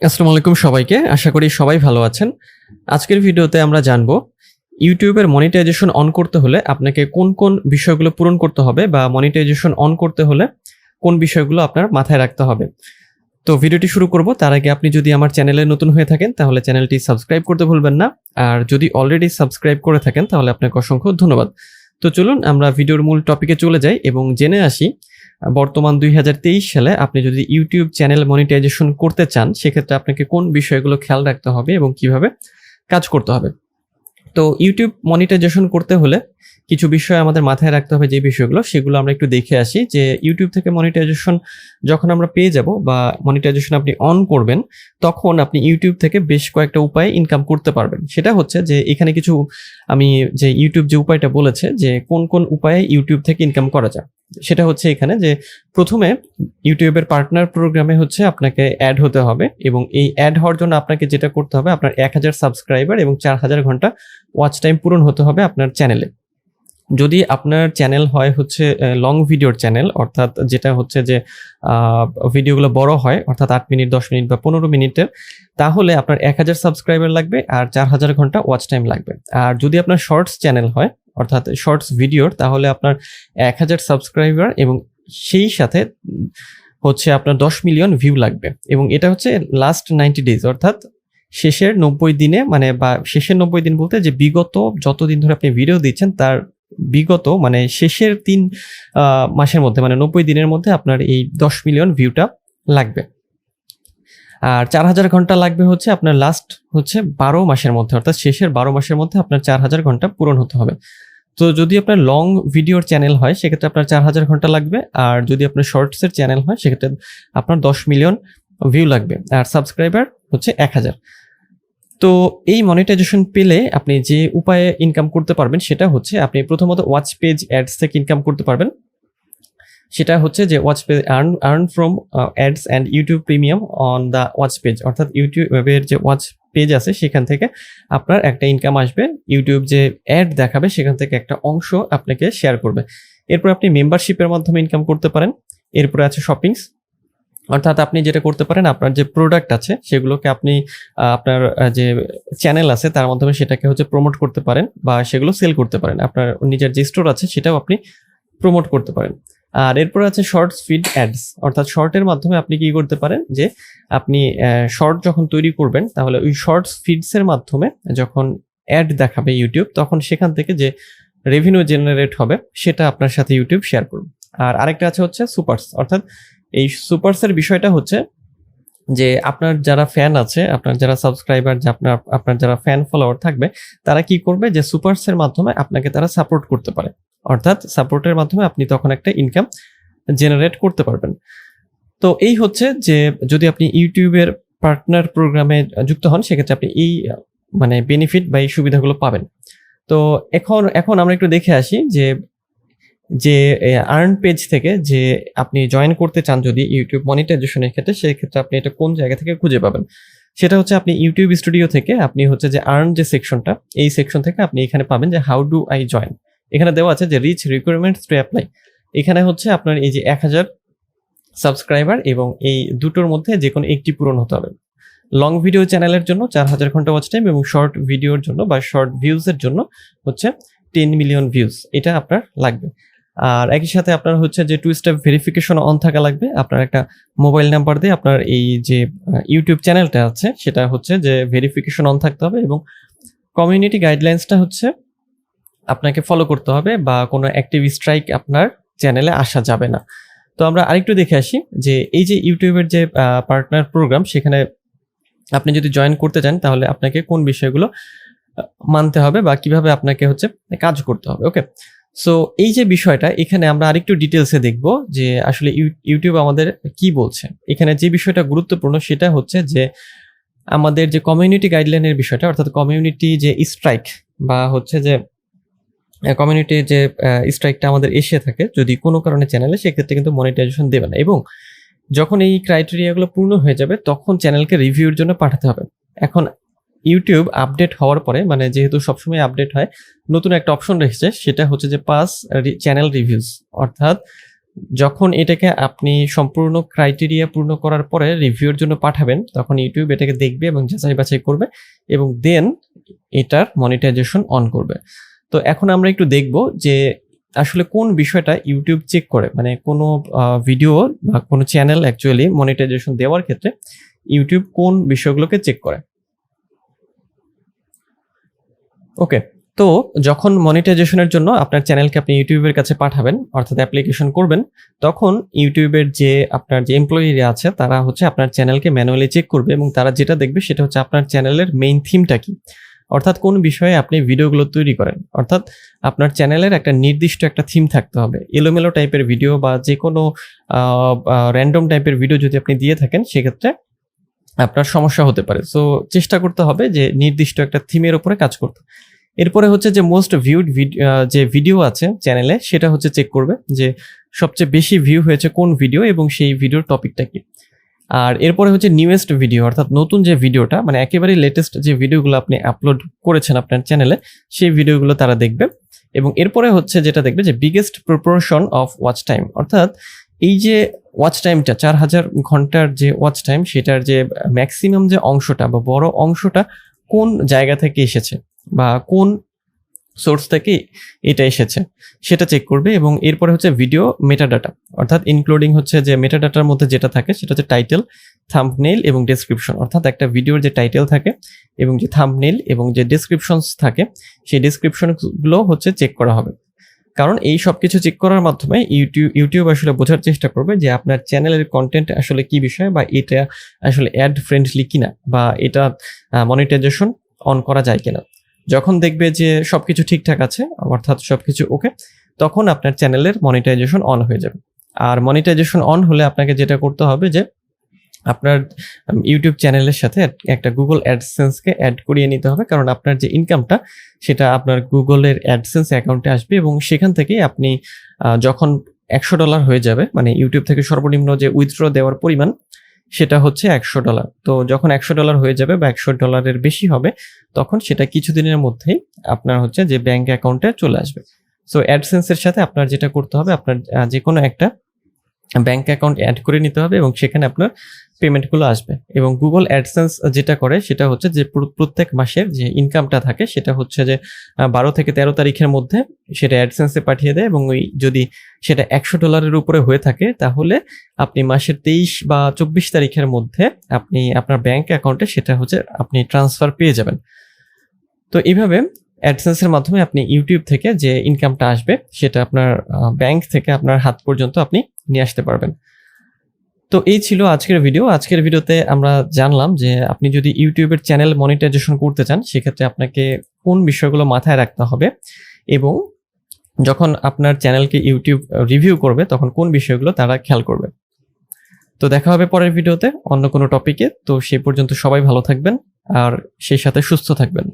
আসসালামু আলাইকুম সবাইকে। আশা করি সবাই ভালো আছেন। আজকের ভিডিওতে আমরা জানবো ইউটিউবের মনিটাইজেশন অন করতে হলে আপনাকে কোন বিষয়গুলো পূরণ করতে হবে বা মনিটাইজেশন অন করতে হলে কোন বিষয়গুলো আপনার মাথায় রাখতে হবে। তো ভিডিওটি শুরু করব তার আগে আপনি যদি আমার চ্যানেলে নতুন হয়ে থাকেন তাহলে চ্যানেলটি সাবস্ক্রাইব করতে ভুলবেন না। আর যদি অলরেডি সাবস্ক্রাইব করে থাকেন তাহলে আপনাকে অসংখ্য ধন্যবাদ। তো চলুন আমরা ভিডিওর মূল টপিকে চলে যাই এবং জেনে আসি বর্তমান 2023 সালে আপনি যদি ইউটিউব চ্যানেল মনিটাইজেশন করতে চান সেক্ষেত্রে আপনাকে কোন বিষয়গুলো খেয়াল রাখতে হবে এবং কিভাবে কাজ করতে হবে। তো ইউটিউব মনিটাইজেশন করতে হলে কিছু বিষয় আমাদের মাথায় রাখতে হবে, যে বিষয়গুলো সেগুলো আমরা একটু দেখে আসি। যে ইউটিউব থেকে মনিটাইজেশন যখন আমরা পেয়ে যাব বা মনিটাইজেশন আপনি অন করবেন তখন আপনি ইউটিউব থেকে বেশ কয়েকটা উপায়ে ইনকাম করতে পারবেন। সেটা হচ্ছে যে এখানে কিছু আমি যে ইউটিউব যে উপায়টা বলেছে যে কোন উপায়ে ইউটিউব থেকে ইনকাম করা যায়, সেটা হচ্ছে এখানে যে প্রথমে ইউটিউবের পার্টনার প্রোগ্রামে হচ্ছে আপনাকে অ্যাড হতে হবে এবং এই অ্যাড হওয়ার জন্য আপনাকে যেটা করতে হবে আপনার 1000 সাবস্ক্রাইবার এবং 4000 ঘন্টা ওয়াচ টাইম পূরণ হতে হবে আপনার চ্যানেলে। যদি আপনার চ্যানেল হয় হচ্ছে লং ভিডিওর চ্যানেল, অর্থাৎ যেটা হচ্ছে যে ভিডিওগুলো বড় হয় অর্থাৎ 8 মিনিট 10 মিনিট বা 15 মিনিটের, তাহলে আপনার 1000 সাবস্ক্রাইবার লাগবে আর 4000 ঘন্টা ওয়াচ টাইম লাগবে। আর যদি আপনার শর্টস চ্যানেল হয় অর্থাৎ শর্টস ভিডিওর, তাহলে আপনার 1000 সাবস্ক্রাইবার এবং সেই সাথে হচ্ছে আপনার 10 মিলিয়ন ভিউ লাগবে এবং এটা হচ্ছে লাস্ট 90 ডেজ অর্থাৎ শেষের 90 দিনে, মানে বা শেষের 90 দিন বলতে যে বিগত যতদিন ধরে আপনি ভিডিও দিচ্ছেন তার বিগত মানে শেষের 3 মাসের মধ্যে, মানে 90 দিনের মধ্যে আপনার এই 10 মিলিয়ন ভিউটা লাগবে। আর 4000 ঘন্টা লাগবে হচ্ছে আপনার লাস্ট হচ্ছে 12 মাসের মধ্যে, অর্থাৎ শেষের 12 মাসের মধ্যে আপনার 4000 ঘন্টা পূরণ হতে হবে। তো যদি আপনার লং ভিডিওর চ্যানেল হয় সেক্ষেত্রে আপনার 4000 ঘন্টা লাগবে, আর যদি আপনার শর্টসের চ্যানেল হয় সেক্ষেত্রে আপনার 10 মিলিয়ন ভিউ লাগবে আর সাবস্ক্রাইবার হচ্ছে 1000। তো এই মনিটাইজেশন পেলে আপনি যে উপায়ে ইনকাম করতে পারবেন সেটা হচ্ছে আপনি প্রথমত ওয়াচ পেজ অ্যাডস থেকে ইনকাম করতে পারবেন। সেটা হচ্ছে যে watch page earn from ads and YouTube premium on the watch page, অর্থাৎ ইউটিউবের যে ওয়াচ পেজ আছে সেখান থেকে আপনার একটা ইনকাম আসবে। ইউটিউব যে অ্যাড দেখাবে সেখান থেকে একটা অংশ আপনাকে শেয়ার করবে। এরপর আপনি মেম্বারশিপের মাধ্যমে ইনকাম করতে পারেন। এরপরে আছে শপিংস, অর্থাৎ আপনি যেটা করতে পারেন আপনার যে প্রোডাক্ট আছে সেগুলোকে আপনি আপনার যে চ্যানেল আছে তার মাধ্যমে সেটাকে হচ্ছে প্রমোট করতে পারেন বা সেগুলো সেল করতে পারেন। আপনার নিজের যে স্টোর আছে সেটাও আপনি প্রমোট করতে পারেন। আর এরপর আছে শর্টস ফিড অ্যাডস, অর্থাৎ শর্টের মাধ্যমে আপনি কি করতে পারেন যে আপনি শর্ট যখন তৈরি করবেন তাহলে ওই শর্টস ফিডসের মাধ্যমে যখন অ্যাড দেখাবে ইউটিউব তখন সেখান থেকে যে রেভিনিউ জেনারেট হবে সেটা আপনার সাথে ইউটিউব শেয়ার করবে। আর আরেকটা আছে হচ্ছে সুপারস, অর্থাৎ এই সুপারসের বিষয়টা হচ্ছে যে আপনার যারা ফ্যান আছে, আপনার যারা সাবস্ক্রাইবার, যে আপনার যারা ফ্যান ফলোয়ার থাকবে তারা কি করবে যে সুপারসের মাধ্যমে আপনাকে তারা সাপোর্ট করতে পারে, অর্থাৎ সাপোর্টের মাধ্যমে আপনি তখন একটা ইনকাম জেনারেট করতে পারবেন। তো এই হচ্ছে যে যদি আপনি ইউটিউবের পার্টনার প্রোগ্রামে যুক্ত হন সেক্ষেত্রে আপনি এই মানে বেনিফিট বা এই সুবিধাগুলো পাবেন। তো এখন আমরা একটু দেখে আসি যে আর্ন পেজ থেকে যে আপনি জয়েন করতে চান যদি ইউটিউব মনিটাইজেশনের ক্ষেত্রে, সেক্ষেত্রে আপনি এটা কোন জায়গা থেকে খুঁজে পাবেন। সেটা হচ্ছে আপনি ইউটিউব স্টুডিও থেকে আপনি হচ্ছে যে আর্ন যে সেকশনটা, এই সেকশন থেকে আপনি এখানে পাবেন যে হাউ ডু আই জয়েন। এখানে দেওয়া আছে যে রিচ রিকোয়ারমেন্টস টু অ্যাপ্লাই। এখানে হচ্ছে আপনার এই যে 1000 সাবস্ক্রাইবার এবং এই দুটোর মধ্যে যে কোনো একটি পূরণ হতে হবে। লং ভিডিও চ্যানেলের জন্য 4000 ঘন্টা ওয়াচ টাইম এবং শর্ট ভিডিওর জন্য বা শর্ট ভিউজের জন্য হচ্ছে 10 মিলিয়ন ভিউজ, এটা আপনার লাগবে। আর একই সাথে আপনার হচ্ছে যে 2 স্টেপ ভেরিফিকেশন অন থাকা লাগবে। আপনার একটা মোবাইল নাম্বার দিয়ে আপনার এই যে ইউটিউব চ্যানেলটা আছে সেটা হচ্ছে যে ভেরিফিকেশন অন থাকতে হবে এবং কমিউনিটি গাইডলাইন্সটা হচ্ছে আপনাকে ফলো করতে হবে বা কোনো অ্যাক্টিভ স্ট্রাইক আপনার চ্যানেলে আসা যাবে না। তো আমরা আরেকটু দেখে আসি যে এই যে ইউটিউবের যে পার্টনার প্রোগ্রাম সেখানে আপনি যদি জয়েন করতে চান তাহলে আপনাকে কোন বিষয়গুলো মানতে হবে বা কিভাবে আপনাকে হচ্ছে কাজ করতে হবে। ওকে, সো এই যে বিষয়টা এখানে আমরা আরেকটু ডিটেলসে দেখব যে আসলে ইউটিউব আমাদের কি বলছে। এখানে যে বিষয়টা গুরুত্বপূর্ণ সেটা হচ্ছে যে আমাদের যে কমিউনিটি গাইডলাইনের বিষয়টা, অর্থাৎ কমিউনিটি যে স্ট্রাইক বা হচ্ছে যে কমিউনিটি যে স্ট্রাইকটা আমাদের এসে থাকে যদি কোনো কারণে চ্যানেলে, সেক্ষেত্রে কিন্তু মনিটাইজেশন দেবে না এবং যখন এই ক্রাইটেরিয়াগুলো পূর্ণ হয়ে যাবে তখন চ্যানেলকে রিভিউর জন্য পাঠাতে হবে। এখন ইউটিউব আপডেট হওয়ার পরে, মানে যেহেতু সবসময় আপডেট হয়, নতুন একটা অপশন রেখেছে সেটা হচ্ছে যে পাস চ্যানেল রিভিউজ, অর্থাৎ যখন এটাকে আপনি সম্পূর্ণ ক্রাইটেরিয়া পূর্ণ করার পরে রিভিউর জন্য পাঠাবেন, তখন ইউটিউব এটাকে দেখবে এবং যাচাই বাছাই করবে এবং দেন এটার মনিটাইজেশন অন করবে। তো এখন আমরা একটু দেখব যে আসলে কোন বিষয়টা ইউটিউব চেক করে, মানে কোনো ভিডিও বা কোনো চ্যানেল অ্যাকচুয়ালি মনিটাইজেশন দেওয়ার ক্ষেত্রে ইউটিউব কোন বিষয়গুলোকে চেক করে। ওকে, তো যখন মনিটাইজেশনের জন্য আপনার চ্যানেলকে আপনি ইউটিউবের কাছে পাঠাবেন, অর্থাৎ অ্যাপ্লিকেশন করবেন, তখন ইউটিউবের যে আপনার যে এমপ্লয়িরা আছে তারা হচ্ছে আপনার চ্যানেলকে ম্যানুয়ালি চেক করবে এবং তারা যেটা দেখবে সেটা হচ্ছে আপনার চ্যানেলের মেইন থিমটা কি, অর্থাৎ কোন বিষয়ে আপনি ভিডিওগুলো তৈরি করেন। অর্থাৎ আপনার চ্যানেলের একটা নির্দিষ্ট একটা থিম থাকতে হবে। এলোমেলো টাইপের ভিডিও বা যে কোনো র্যান্ডম টাইপের ভিডিও যদি আপনি দিয়ে থাকেন সেক্ষেত্রে আপনার সমস্যা হতে পারে। সো চেষ্টা করতে হবে যে নির্দিষ্ট একটা থিমের উপরে কাজ করতে। এরপরে হচ্ছে যে মোস্ট ভিউড যে ভিডিও আছে চ্যানেলে সেটা হচ্ছে চেক করবে যে সবচেয়ে বেশি ভিউ হয়েছে কোন ভিডিও এবং সেই ভিডিওর টপিকটা কি। আর এরপরে হচ্ছে নিউয়েস্ট ভিডিও, অর্থাৎ নতুন যে ভিডিওটা, মানে একেবারে লেটেস্ট যে ভিডিওগুলো আপনি আপলোড করেছেন আপনার চ্যানেলে, সেই ভিডিওগুলো তারা দেখবে। এবং এরপরে হচ্ছে যেটা দেখবে যে biggest proportion of watch time, অর্থাৎ এই যে ওয়াচ টাইমটা 4000 ঘন্টার যে ওয়াচ টাইম, সেটার যে ম্যাক্সিমাম যে অংশটা বা বড় অংশটা কোন জায়গা থেকে এসেছে বা কোন সোর্স থেকে এটা এসেছে সেটা চেক করবে। এবং এরপরে হচ্ছে ভিডিও মেটাডাটা, অর্থাৎ ইনক্লুডিং হচ্ছে যে মেটাডাটার মধ্যে যেটা থাকে সেটা হচ্ছে টাইটেল, থাম্বনেইল এবং ডেসক্রিপশন, অর্থাৎ একটা ভিডিওর যে টাইটেল থাকে এবং যে থাম্বনেইল এবং যে ডেসক্রিপশনস থাকে সেই ডেসক্রিপশনগুলো হচ্ছে চেক করা হবে। কারণ এই সব কিছু চেক করার মাধ্যমে ইউটিউব আসলে বোঝার চেষ্টা করবে যে আপনার চ্যানেলের কন্টেন্ট আসলে কি বিষয়, বা এটা আসলে অ্যাড ফ্রেন্ডলি কিনা, বা এটা মনিটাইজেশন অন করা যায় কিনা। যখন দেখবে যে সবকিছু ঠিকঠাক আছে, অর্থাৎ সবকিছু ওকে, তখন আপনার চ্যানেলের মনিটাইজেশন অন হয়ে যাবে। আর মনিটাইজেশন অন হলে আপনাকে যেটা করতে হবে যে আপনার ইউটিউব চ্যানেলের সাথে একটা গুগল অ্যাডসেন্সকে অ্যাড করিয়ে নিতে হবে, কারণ আপনার যে ইনকামটা সেটা আপনার গুগলের অ্যাডসেন্স অ্যাকাউন্টে আসবে এবং সেখান থেকে আপনি যখন $100 হয়ে যাবে, মানে ইউটিউব থেকে সর্বনিম্ন যে উইথড্র দেওয়ার পরিমাণ সেটা হচ্ছে $100। তো যখন $100 হয়ে যাবে বা $100 বেশি হবে, তখন সেটা কিছুদিনের মধ্যেই আপনার হচ্ছে যে ব্যাংক অ্যাকাউন্টে চলে আসবে। সো অ্যাডসেন্সের সাথে আপনার যেটা করতে হবে, আপনার যে কোনো একটা ব্যাংক অ্যাকাউন্ট অ্যাড করে নিতে হবে এবং সেখানে আপনার পেমেন্টগুলো আসবে। এবং গুগল অ্যাডসেন্স যেটা করে সেটা হচ্ছে যে প্রত্যেক মাসের যে ইনকামটা থাকে সেটা হচ্ছে যে 12 থেকে 13 তারিখের মধ্যে সেটা অ্যাডসেন্সে পাঠিয়ে দেয়, এবং ওই যদি সেটা $100 উপরে হয়ে থাকে তাহলে আপনি মাসের 23 বা 24 তারিখের মধ্যে আপনি আপনার ব্যাংক অ্যাকাউন্টে সেটা হচ্ছে আপনি ট্রান্সফার পেয়ে যাবেন। তো এইভাবে অ্যাডসেন্সের মাধ্যমে আপনি ইউটিউব থেকে যে ইনকামটা আসবে সেটা আপনার ব্যাংক থেকে আপনার হাত পর্যন্ত আপনি নিয়ে আসতে পারবেন। তো এই ছিল আজকের ভিডিও। আজকের ভিডিওতে আমরা জানলাম যে আপনি যদি ইউটিউবের চ্যানেল মনিটাইজেশন করতে চান সেক্ষেত্রে আপনাকে কোন বিষয়গুলো মাথায় রাখতে হবে, এবং যখন আপনার চ্যানেলকে ইউটিউব রিভিউ করবে তখন কোন বিষয়গুলো তারা খেয়াল করবে। তো দেখা হবে পরের ভিডিওতে অন্য কোনো টপিকে। তো সেই পর্যন্ত সবাই ভালো থাকবেন আর সেই সাথে সুস্থ থাকবেন।